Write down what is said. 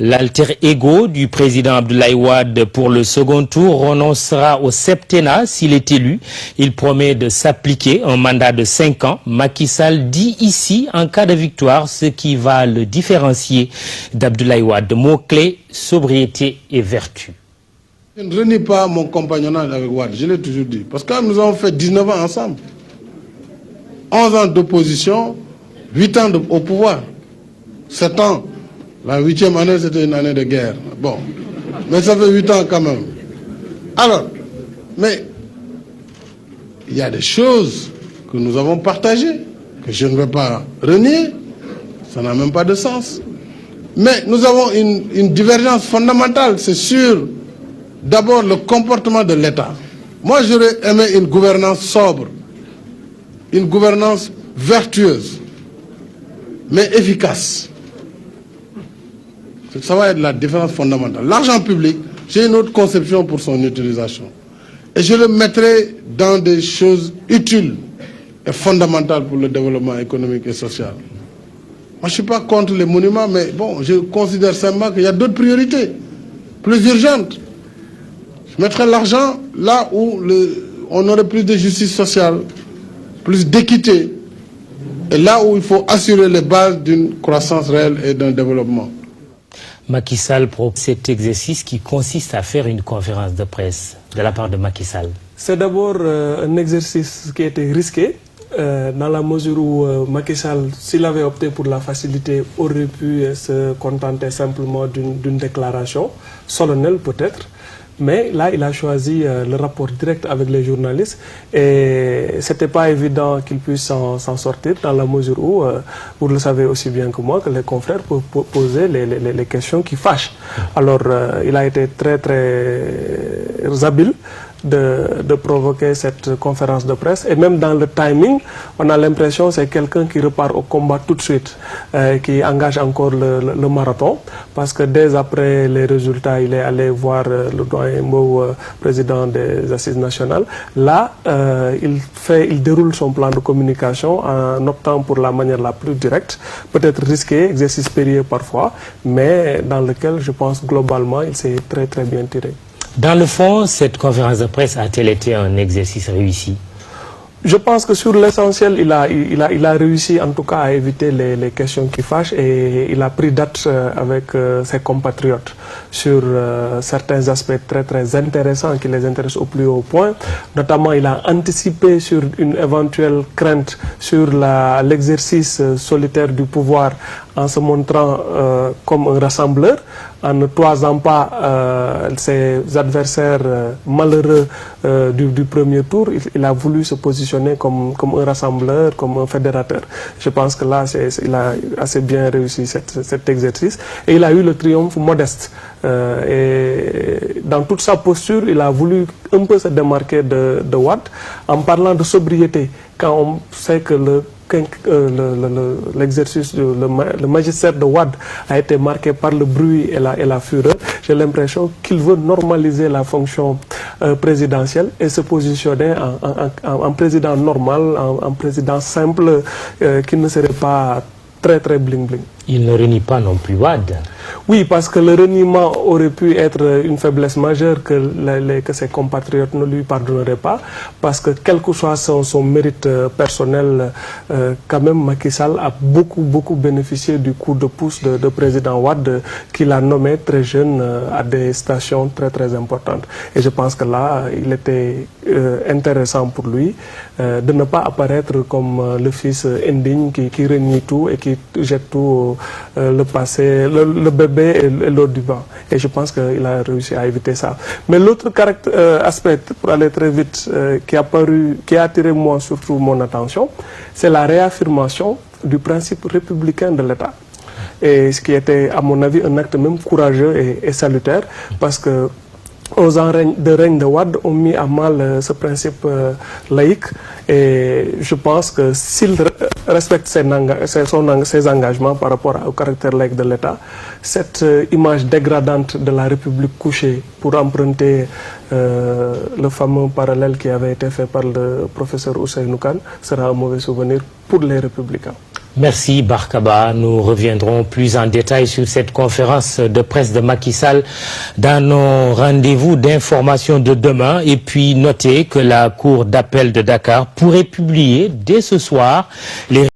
L'alter ego du président Abdoulaye Wade pour le second tour renoncera au septennat s'il est élu. Il promet de s'appliquer un mandat de 5 ans. Macky Sall dit ici, en cas de victoire, ce qui va le différencier d'Abdoulaye Wade. Mots-clés, sobriété et vertu. Je ne renie pas mon compagnonnage avec Wade, je l'ai toujours dit. Parce que nous avons fait 19 ans ensemble. 11 ans d'opposition, 8 ans au pouvoir. 7 ans. La 8e année, c'était une année de guerre. Bon. Mais ça fait 8 ans quand même. Alors, mais il y a des choses que nous avons partagées, que je ne vais pas renier. Ça n'a même pas de sens. Mais nous avons une divergence fondamentale, c'est sûr. D'abord, le comportement de l'État. Moi, j'aurais aimé une gouvernance sobre, une gouvernance vertueuse, mais efficace. Ça va être la différence fondamentale. L'argent public, j'ai une autre conception pour son utilisation. Et je le mettrai dans des choses utiles et fondamentales pour le développement économique et social. Moi, je ne suis pas contre les monuments, mais bon, je considère simplement qu'il y a d'autres priorités, plus urgentes. Je mettrai l'argent là où on aurait plus de justice sociale, plus d'équité, et là où il faut assurer les bases d'une croissance réelle et d'un développement. Macky Sall propose cet exercice qui consiste à faire une conférence de presse de la part de Macky Sall. C'est d'abord un exercice qui était risqué, dans la mesure où Macky Sall, s'il avait opté pour la facilité, aurait pu se contenter simplement d'une déclaration, solennelle peut-être. Mais là, il a choisi le rapport direct avec les journalistes et ce n'était pas évident qu'il puisse s'en sortir dans la mesure où, vous le savez aussi bien que moi, que les confrères peuvent poser les questions qui fâchent. Alors, il a été très habile de provoquer cette conférence de presse. Et même dans le timing, on a l'impression que c'est quelqu'un qui repart au combat tout de suite, qui engage encore le marathon, parce que dès après les résultats, il est allé voir le doyen Mbow, président des Assises nationales. Là, il déroule son plan de communication en optant pour la manière la plus directe, peut-être risqué, exercice périlleux parfois, mais dans lequel je pense globalement il s'est très bien tiré. Dans le fond, cette conférence de presse a-t-elle été un exercice réussi? Je pense que sur l'essentiel, il a réussi en tout cas à éviter les questions qui fâchent et il a pris date avec ses compatriotes sur certains aspects très intéressants qui les intéressent au plus haut point. Notamment, il a anticipé sur une éventuelle crainte sur l'exercice solitaire du pouvoir en se montrant comme un rassembleur, en ne toisant pas ses adversaires malheureux du premier tour. Il a voulu se positionner comme un rassembleur, comme un fédérateur. Je pense que là, il a assez bien réussi cet exercice. Et il a eu le triomphe modeste. Et dans toute sa posture, il a voulu un peu se démarquer de Wade en parlant de sobriété. Quand on sait que l'exercice, le magistère de Wade a été marqué par le bruit et la fureur, j'ai l'impression qu'il veut normaliser la fonction présidentielle et se positionner en président normal, en président simple, qui ne serait pas très bling-bling. Il ne renie pas non plus Wade. Oui, parce que le reniement aurait pu être une faiblesse majeure que ses compatriotes ne lui pardonneraient pas, parce que quel que soit son mérite personnel, quand même Macky Sall a beaucoup bénéficié du coup de pouce de président Wade, qu'il a nommé très jeune à des stations très importantes. Et je pense que là, il était intéressant pour lui de ne pas apparaître comme le fils indigne qui renie tout et qui jette tout le passé, le bébé et l'eau du bain. Et je pense qu'il a réussi à éviter ça. Mais l'autre aspect, pour aller très vite, qui a attiré moi surtout mon attention, c'est la réaffirmation du principe républicain de l'État. Et ce qui était, à mon avis, un acte même courageux et salutaire, parce que aux ans de règne de Wade ont mis à mal ce principe laïque, et je pense que s'il respecte ses engagements par rapport au caractère laïque de l'État, cette image dégradante de la République couchée, pour emprunter le fameux parallèle qui avait été fait par le professeur Ousseynou Kane, sera un mauvais souvenir pour les républicains. Merci Barkaba. Nous reviendrons plus en détail sur cette conférence de presse de Macky Sall dans nos rendez-vous d'information de demain. Et puis notez que la Cour d'appel de Dakar pourrait publier dès ce soir les